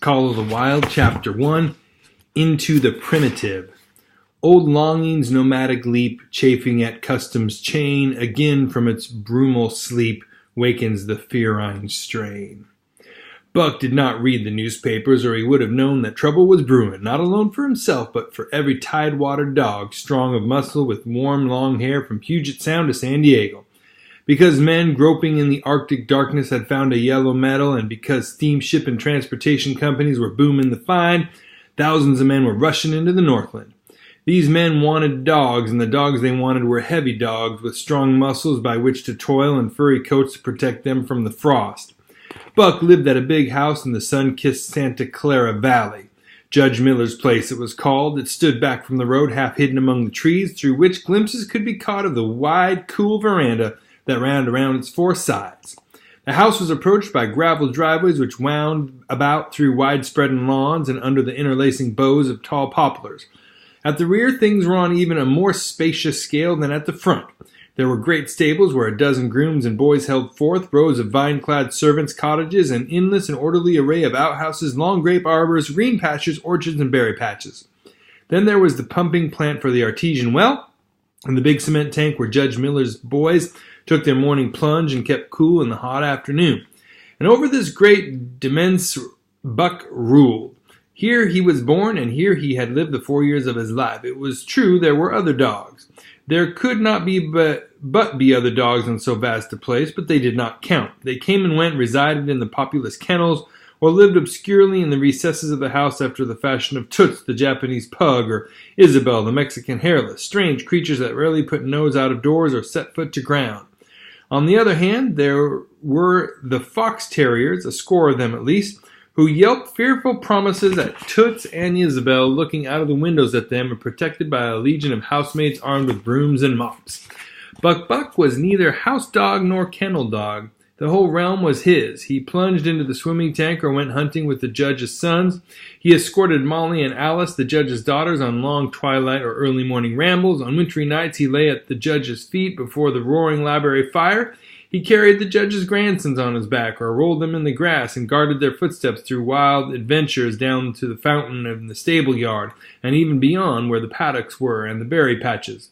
Call of the Wild, Chapter 1, Into the Primitive. Old longing's nomadic leap, chafing at custom's chain, again from its brumal sleep wakens the ferine strain. Buck did not read the newspapers, or he would have known that trouble was brewing, not alone for himself, but for every Tidewater dog, strong of muscle, with warm, long hair from Puget Sound to San Diego. Because men groping in the Arctic darkness had found a yellow metal, and because steamship and transportation companies were booming the find, thousands of men were rushing into the Northland. These men wanted dogs, and the dogs they wanted were heavy dogs with strong muscles by which to toil and furry coats to protect them from the frost. Buck lived at a big house in the sun-kissed Santa Clara Valley. Judge Miller's place, it was called. It stood back from the road, half hidden among the trees, through which glimpses could be caught of the wide, cool veranda that ran around its four sides. The house was approached by gravel driveways which wound about through wide-spreading lawns and under the interlacing boughs of tall poplars. At the rear, things were on even a more spacious scale than at the front. There were great stables where a dozen grooms and boys held forth, rows of vine-clad servants' cottages, an endless and orderly array of outhouses, long grape arbors, green pastures, orchards, and berry patches. Then there was the pumping plant for the artesian well, and the big cement tank where Judge Miller's boys took their morning plunge and kept cool in the hot afternoon. And over this great demesne Buck ruled. Here he was born, and here he had lived the 4 years of his life. It was true there were other dogs. There could not be but be other dogs on so vast a place, but they did not count. They came and went, resided in the populous kennels, or lived obscurely in the recesses of the house after the fashion of Toots, the Japanese pug, or Isabel, the Mexican hairless, strange creatures that rarely put nose out of doors or set foot to ground. On the other hand, there were the fox terriers, a score of them at least, who yelped fearful promises at Toots and Isabel, looking out of the windows at them and protected by a legion of housemaids armed with brooms and mops. Buck was neither house dog nor kennel dog. The whole realm was his. He plunged into the swimming tank or went hunting with the judge's sons. He escorted Molly and Alice, the judge's daughters, on long twilight or early morning rambles. On wintry nights he lay at the judge's feet before the roaring library fire. He carried the judge's grandsons on his back, or rolled them in the grass and guarded their footsteps through wild adventures down to the fountain in the stable yard, and even beyond where the paddocks were and the berry patches.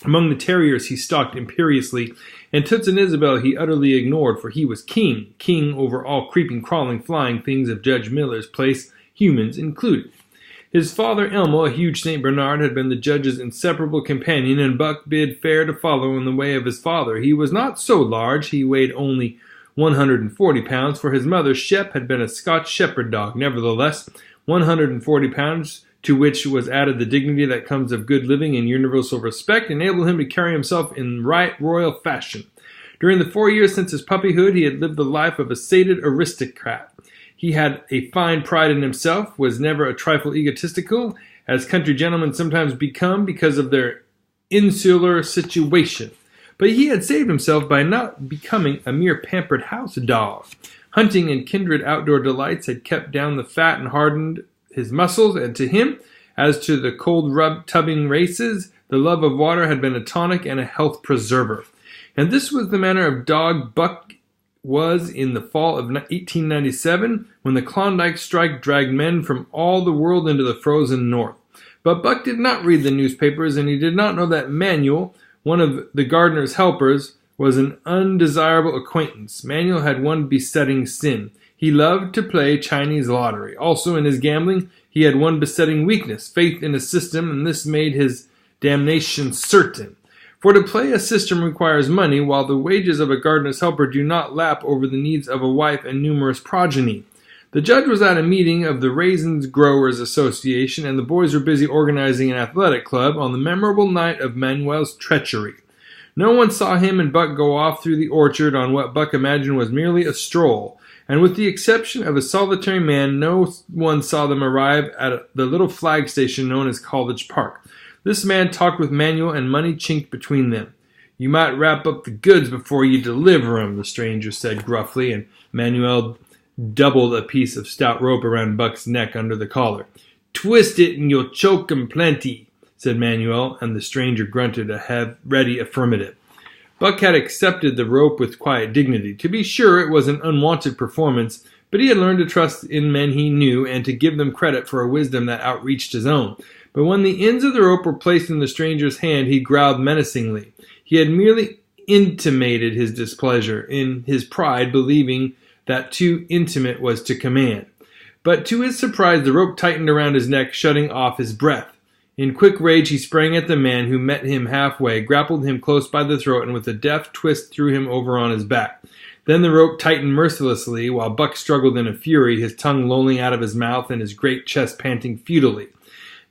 Among the terriers he stalked imperiously, and Toots and Isabel he utterly ignored, for he was king over all creeping, crawling, flying things of Judge Miller's place, humans included. His father, Elmo, a huge St. Bernard, had been the judge's inseparable companion, and Buck bid fair to follow in the way of his father. He was not so large. He weighed only 140 pounds, for his mother, Shep, had been a Scotch shepherd dog. Nevertheless, 140 pounds, to which was added the dignity that comes of good living and universal respect, enabled him to carry himself in right royal fashion. During the 4 years since his puppyhood, he had lived the life of a sated aristocrat. He had a fine pride in himself, was never a trifle egotistical, as country gentlemen sometimes become because of their insular situation. But he had saved himself by not becoming a mere pampered house dog. Hunting and kindred outdoor delights had kept down the fat and hardened his muscles, and to him, as to the cold tubbing races, the love of water had been a tonic and a health preserver. And this was the manner of dog Buck was in the fall of 1897, when the Klondike strike dragged men from all the world into the frozen north. But Buck did not read the newspapers, and he did not know that Manuel, one of the gardener's helpers, was an undesirable acquaintance. Manuel had one besetting sin. He loved to play Chinese lottery. Also, in his gambling, he had one besetting weakness, faith in a system, and this made his damnation certain. For to play a system requires money, while the wages of a gardener's helper do not lap over the needs of a wife and numerous progeny. The judge was at a meeting of the Raisins Growers Association, and the boys were busy organizing an athletic club on the memorable night of Manuel's treachery. No one saw him and Buck go off through the orchard on what Buck imagined was merely a stroll, and with the exception of a solitary man, no one saw them arrive at the little flag station known as College Park. This man talked with Manuel, and money chinked between them. "You might wrap up the goods before you deliver 'em," the stranger said gruffly, and Manuel doubled a piece of stout rope around Buck's neck under the collar. "Twist it and you'll choke 'em plenty," said Manuel, and the stranger grunted a ready affirmative. Buck had accepted the rope with quiet dignity. To be sure, it was an unwonted performance, But he had learned to trust in men he knew and to give them credit for a wisdom that outreached his own. But when the ends of the rope were placed in the stranger's hand, he growled menacingly. He had merely intimated his displeasure, in his pride believing that too intimate was to command. But to his surprise, the rope tightened around his neck, shutting off his breath. In quick rage, he sprang at the man, who met him halfway, grappled him close by the throat, and with a deft twist threw him over on his back. Then the rope tightened mercilessly, while Buck struggled in a fury, his tongue lolling out of his mouth and his great chest panting futilely.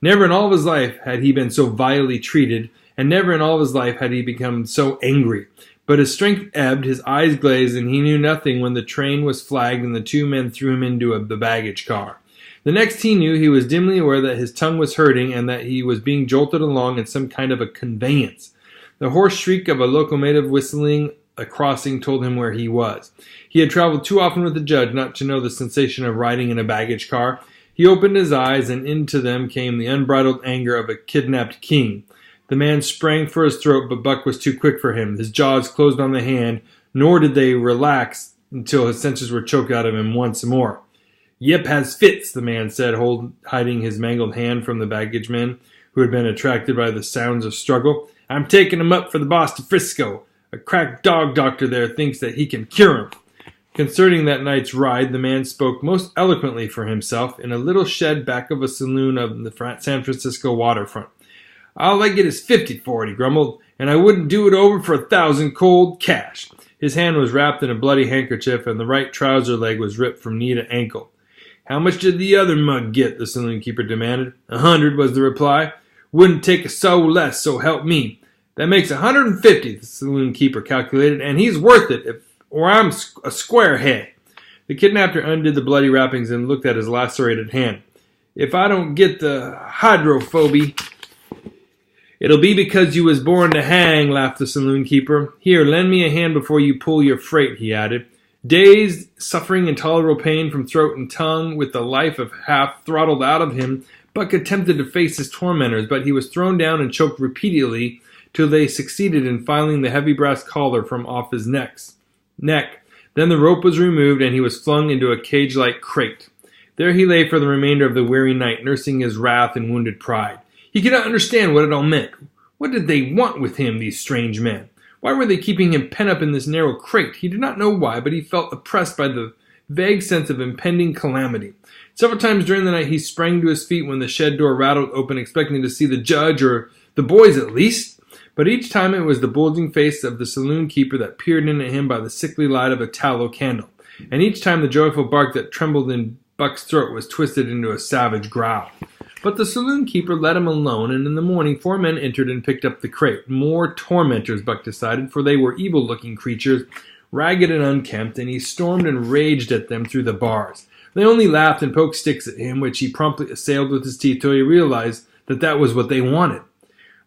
Never in all of his life had he been so vilely treated, and never in all of his life had he become so angry. But his strength ebbed, his eyes glazed, and he knew nothing when the train was flagged and the two men threw him into the baggage car. The next he knew, he was dimly aware that his tongue was hurting and that he was being jolted along in some kind of a conveyance. The hoarse shriek of a locomotive whistling a crossing told him where he was. He had traveled too often with the judge not to know the sensation of riding in a baggage car. He opened his eyes, and into them came the unbridled anger of a kidnapped king. The man sprang for his throat, but Buck was too quick for him. His jaws closed on the hand, nor did they relax until his senses were choked out of him once more. "Yep has fits," the man said, hiding his mangled hand from the baggage men, who had been attracted by the sounds of struggle. "I'm taking him up for the boss to Frisco. A crack dog doctor there thinks that he can cure him." Concerning that night's ride, the man spoke most eloquently for himself in a little shed back of a saloon of the San Francisco waterfront. "All I get is 50 for it," he grumbled, "and I wouldn't do it over for 1,000 cold cash." His hand was wrapped in a bloody handkerchief, and the right trouser leg was ripped from knee to ankle. "How much did the other mug get?" the saloon keeper demanded. "100 was the reply. "Wouldn't take a soul less, so help me." "That makes 150, the saloon keeper calculated, "and he's worth it, or I'm a square head." The kidnapper undid the bloody wrappings and looked at his lacerated hand. "If I don't get the hydrophoby, it'll be because you was born to hang," laughed the saloon keeper. "Here, lend me a hand before you pull your freight," he added. Dazed, suffering intolerable pain from throat and tongue, with the life of half throttled out of him, Buck attempted to face his tormentors, but he was thrown down and choked repeatedly till they succeeded in filing the heavy brass collar from off his neck. Then the rope was removed, and he was flung into a cage-like crate. There he lay for the remainder of the weary night, nursing his wrath and wounded pride. He could not understand what it all meant. What did they want with him, these strange men? Why were they keeping him pent up in this narrow crate? He did not know why, but he felt oppressed by the vague sense of impending calamity. Several times during the night he sprang to his feet when the shed door rattled open, expecting to see the judge or the boys at least. But each time it was the bulging face of the saloon keeper that peered in at him by the sickly light of a tallow candle. And each time the joyful bark that trembled in Buck's throat was twisted into a savage growl. But the saloon keeper let him alone, and in the morning 4 men entered and picked up the crate. More tormentors, Buck decided, for they were evil-looking creatures, ragged and unkempt, and he stormed and raged at them through the bars. They only laughed and poked sticks at him, which he promptly assailed with his teeth till he realized that was what they wanted.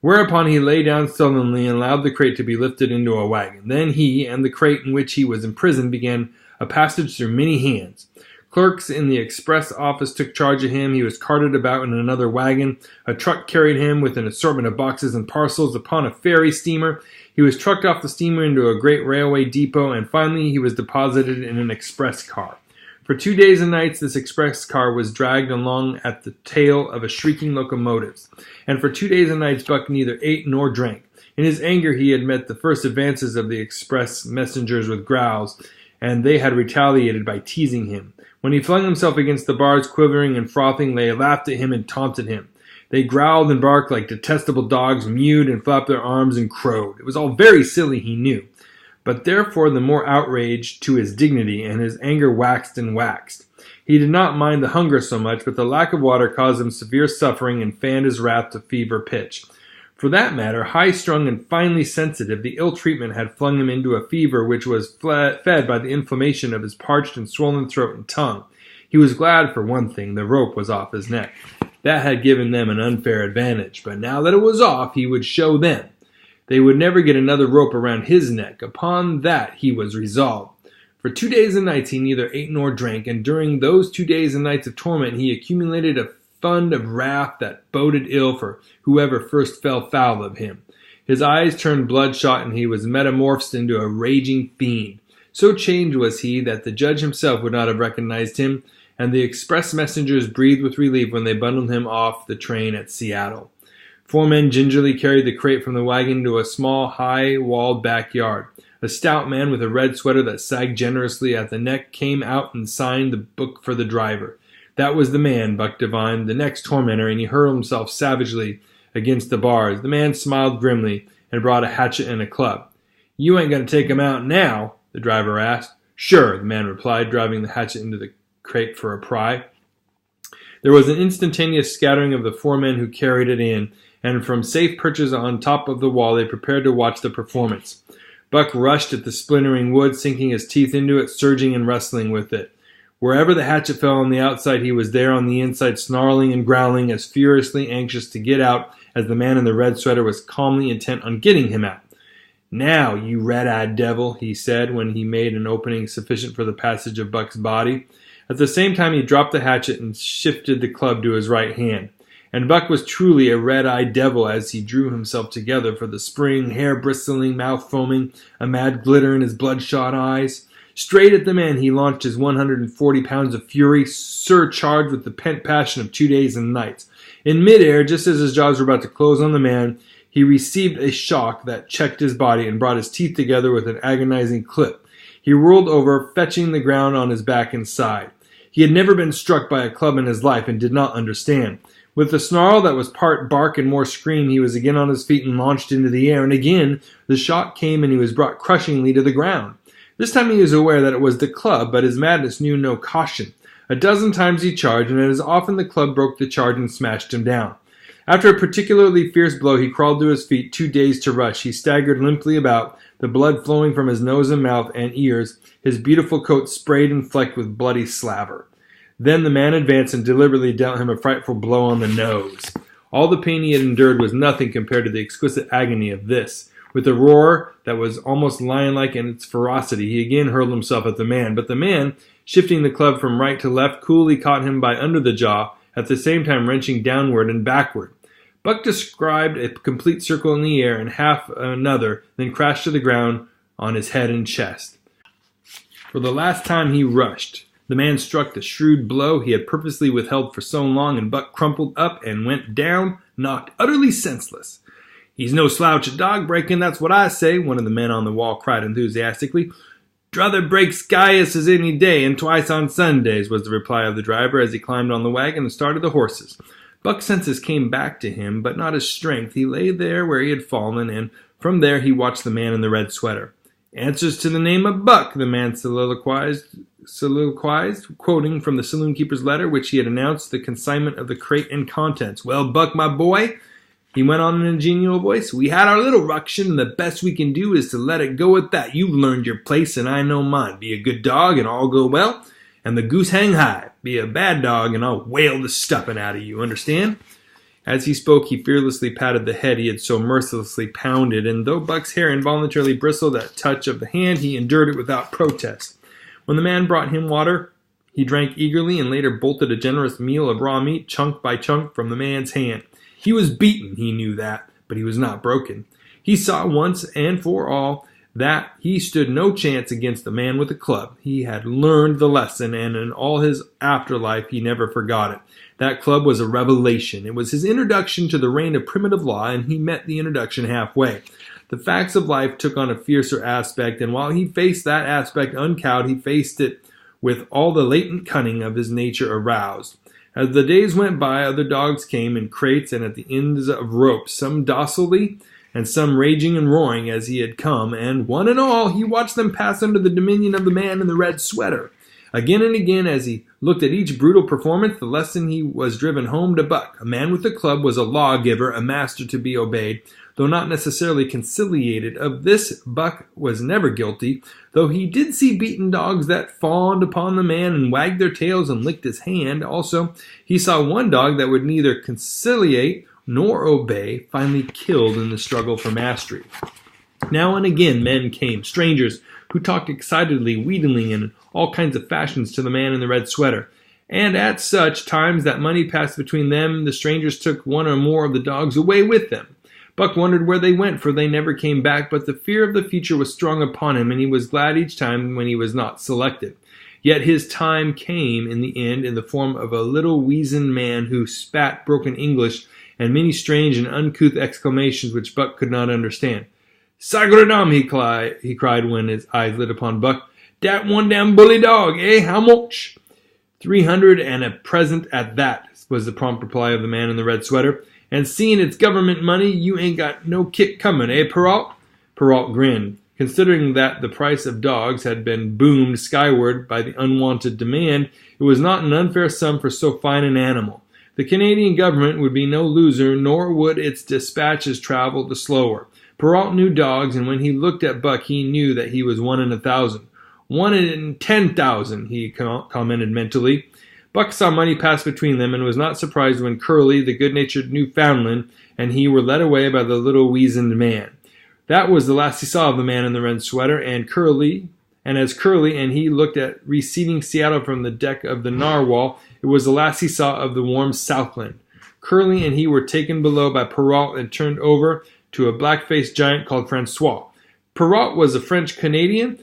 Whereupon he lay down sullenly and allowed the crate to be lifted into a wagon. Then he and the crate in which he was imprisoned began a passage through many hands. Clerks in the express office took charge of him. He was carted about in another wagon. A truck carried him with an assortment of boxes and parcels upon a ferry steamer. He was trucked off the steamer into a great railway depot, and finally he was deposited in an express car. For 2 days and nights this express car was dragged along at the tail of a shrieking locomotive. And for 2 days and nights Buck neither ate nor drank. In his anger he had met the first advances of the express messengers with growls, and they had retaliated by teasing him. When he flung himself against the bars, quivering and frothing, they laughed at him and taunted him. They growled and barked like detestable dogs, mewed and flapped their arms and crowed. It was all very silly, he knew, but therefore the more outrage to his dignity, and his anger waxed and waxed. He did not mind the hunger so much, but the lack of water caused him severe suffering and fanned his wrath to fever pitch. For that matter, high-strung and finely sensitive, the ill treatment had flung him into a fever which was fed by the inflammation of his parched and swollen throat and tongue. He was glad, for one thing, the rope was off his neck. That had given them an unfair advantage, but now that it was off, he would show them. They would never get another rope around his neck. Upon that he was resolved. For 2 days and nights he neither ate nor drank, and during those 2 days and nights of torment he accumulated a fund of wrath that boded ill for whoever first fell foul of him. His eyes turned bloodshot, and he was metamorphosed into a raging fiend. So changed was he that the judge himself would not have recognized him, and the express messengers breathed with relief when they bundled him off the train at Seattle. 4 men gingerly carried the crate from the wagon to a small, high-walled backyard. A stout man with a red sweater that sagged generously at the neck came out and signed the book for the driver. That was the man, Buck divined, the next tormentor, and he hurled himself savagely against the bars. The man smiled grimly and brought a hatchet and a club. "You ain't going to take him out now?" the driver asked. "Sure," the man replied, driving the hatchet into the crate for a pry. There was an instantaneous scattering of the 4 men who carried it in, and from safe perches on top of the wall they prepared to watch the performance. Buck rushed at the splintering wood, sinking his teeth into it, surging and wrestling with it. Wherever the hatchet fell on the outside, he was there on the inside, snarling and growling, as furiously anxious to get out as the man in the red sweater was calmly intent on getting him out. "Now, you red-eyed devil," he said when he made an opening sufficient for the passage of Buck's body. At the same time, he dropped the hatchet and shifted the club to his right hand. And Buck was truly a red-eyed devil as he drew himself together for the spring, hair bristling, mouth foaming, a mad glitter in his bloodshot eyes. Straight at the man he launched his 140 pounds of fury, surcharged with the pent passion of 2 days and nights. In midair, just as his jaws were about to close on the man, he received a shock that checked his body and brought his teeth together with an agonizing clip. He rolled over, fetching the ground on his back and side. He had never been struck by a club in his life and did not understand. With a snarl that was part bark and more scream, he was again on his feet and launched into the air, and again the shock came and he was brought crushingly to the ground. This time he was aware that it was the club, but his madness knew no caution. A dozen times he charged, and as often the club broke the charge and smashed him down. After a particularly fierce blow, he crawled to his feet, too dazed to rush. He staggered limply about, the blood flowing from his nose and mouth and ears, his beautiful coat sprayed and flecked with bloody slaver. Then the man advanced and deliberately dealt him a frightful blow on the nose. All the pain he had endured was nothing compared to the exquisite agony of this. With a roar that was almost lion-like in its ferocity, he again hurled himself at the man. But the man, shifting the club from right to left, coolly caught him by under the jaw, at the same time wrenching downward and backward. Buck described a complete circle in the air and half another, then crashed to the ground on his head and chest. For the last time he rushed. The man struck the shrewd blow he had purposely withheld for so long, and Buck crumpled up and went down, knocked utterly senseless. "He's no slouch at dog breaking, that's what I say," one of the men on the wall cried enthusiastically. "Druther breaks Gaius any day, and twice on Sundays," was the reply of the driver as he climbed on the wagon and started the horses. Buck's senses came back to him, but not his strength. He lay there where he had fallen, and from there he watched the man in the red sweater. "Answers to the name of Buck," the man soliloquized, quoting from the saloon-keeper's letter, which he had announced the consignment of the crate and contents. "Well, Buck, my boy," he went on in a genial voice, "we had our little ruction, and the best we can do is to let it go at that. You've learned your place, and I know mine. Be a good dog, and all go well, and the goose hang high. Be a bad dog, and I'll whale the stuffing out of you. Understand?" As he spoke, he fearlessly patted the head he had so mercilessly pounded, and though Buck's hair involuntarily bristled at touch of the hand, he endured it without protest. When the man brought him water, he drank eagerly and later bolted a generous meal of raw meat, chunk by chunk, from the man's hand. He was beaten, he knew that, but he was not broken. He saw once and for all that he stood no chance against the man with a club. He had learned the lesson, and in all his afterlife he never forgot it. That club was a revelation. It was his introduction to the reign of primitive law, and he met the introduction halfway. The facts of life took on a fiercer aspect, and while he faced that aspect uncowed, he faced it with all the latent cunning of his nature aroused. As the days went by, other dogs came in crates and at the ends of ropes, some docilely and some raging and roaring as he had come, and one and all he watched them pass under the dominion of the man in the red sweater. Again and again, as he looked at each brutal performance, the lesson he was driven home to Buck. A man with a club was a lawgiver, a master to be obeyed. Though not necessarily conciliated, of this Buck was never guilty, though he did see beaten dogs that fawned upon the man and wagged their tails and licked his hand. Also, he saw one dog that would neither conciliate nor obey, finally killed in the struggle for mastery. Now and again men came, strangers, who talked excitedly, wheedling in all kinds of fashions to the man in the red sweater. And at such times that money passed between them, the strangers took one or more of the dogs away with them. Buck wondered where they went, for they never came back, but the fear of the future was strong upon him, and he was glad each time when he was not selected. Yet his time came in the end in the form of a little weazened man who spat broken English and many strange and uncouth exclamations which Buck could not understand. "Sagredam!" he cried when his eyes lit upon Buck. "Dat one damn bully dog, eh? How much?" 300 and a present at that, was the prompt reply of the man in the red sweater. "And seeing it's government money, you ain't got no kick coming, eh, Perrault?" Perrault grinned. Considering that the price of dogs had been boomed skyward by the unwanted demand, it was not an unfair sum for so fine an animal. The Canadian government would be no loser, nor would its dispatches travel the slower. Perrault knew dogs, and when he looked at Buck, he knew that he was 1 in 1,000. 1 in 10,000, he commented mentally. Buck saw money pass between them, and was not surprised when Curly, the good-natured Newfoundland, and he were led away by the little weazened man. That was the last he saw of the man in the red sweater, and as Curly and he looked at receding Seattle from the deck of the Narwhal, it was the last he saw of the warm Southland. Curly and he were taken below by Perrault and turned over to a black-faced giant called Francois. Perrault was a French-Canadian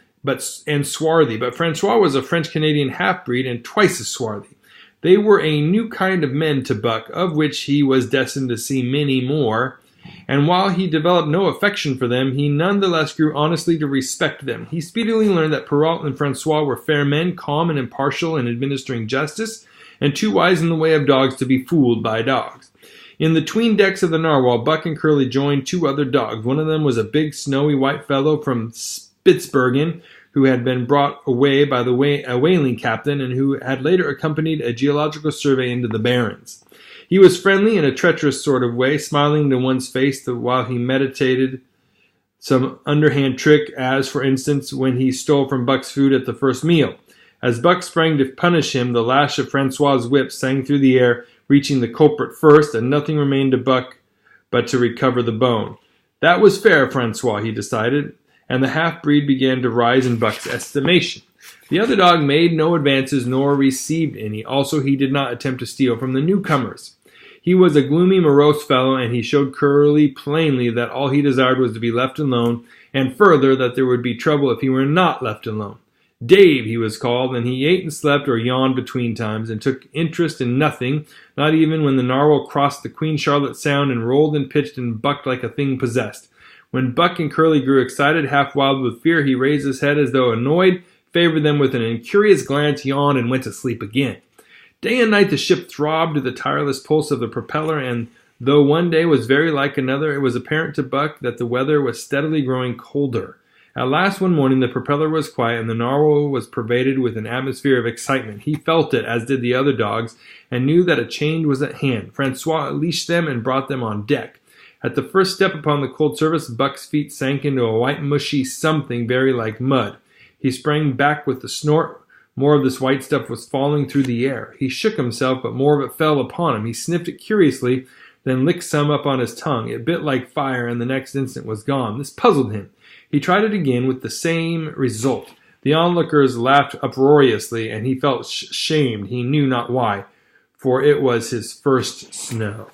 and swarthy, but Francois was a French-Canadian half-breed and twice as swarthy. They were a new kind of men to Buck, of which he was destined to see many more, and while he developed no affection for them, he none the less grew honestly to respect them. He speedily learned that Perrault and Francois were fair men, calm and impartial in administering justice, and too wise in the way of dogs to be fooled by dogs. In the 'tween decks of the Narwhal, Buck and Curly joined 2 other dogs. One of them was a big, snowy white fellow from Spitzbergen, who had been brought away by a whaling captain and who had later accompanied a geological survey into the Barrens. He was friendly in a treacherous sort of way, smiling into one's face while he meditated some underhand trick, as, for instance, when he stole from Buck's food at the first meal. As Buck sprang to punish him, the lash of Francois's whip sang through the air, reaching the culprit first, and nothing remained to Buck but to recover the bone. That was fair, Francois, he decided, and the half-breed began to rise in Buck's estimation. The other dog made no advances nor received any. Also, he did not attempt to steal from the newcomers. He was a gloomy, morose fellow, and he showed Curly plainly that all he desired was to be left alone, and further, that there would be trouble if he were not left alone. Dave, he was called, and he ate and slept or yawned between times, and took interest in nothing, not even when the Narwhal crossed the Queen Charlotte Sound and rolled and pitched and bucked like a thing possessed. When Buck and Curly grew excited, half wild with fear, he raised his head as though annoyed, favored them with an incurious glance, yawned, and went to sleep again. Day and night the ship throbbed to the tireless pulse of the propeller, and though one day was very like another, it was apparent to Buck that the weather was steadily growing colder. At last one morning the propeller was quiet, and the Narwhal was pervaded with an atmosphere of excitement. He felt it, as did the other dogs, and knew that a change was at hand. Francois unleashed them and brought them on deck. At the first step upon the cold surface, Buck's feet sank into a white mushy something very like mud. He sprang back with a snort. More of this white stuff was falling through the air. He shook himself, but more of it fell upon him. He sniffed it curiously, then licked some up on his tongue. It bit like fire, and the next instant was gone. This puzzled him. He tried it again with the same result. The onlookers laughed uproariously, and he felt shamed, he knew not why, for it was his first snow.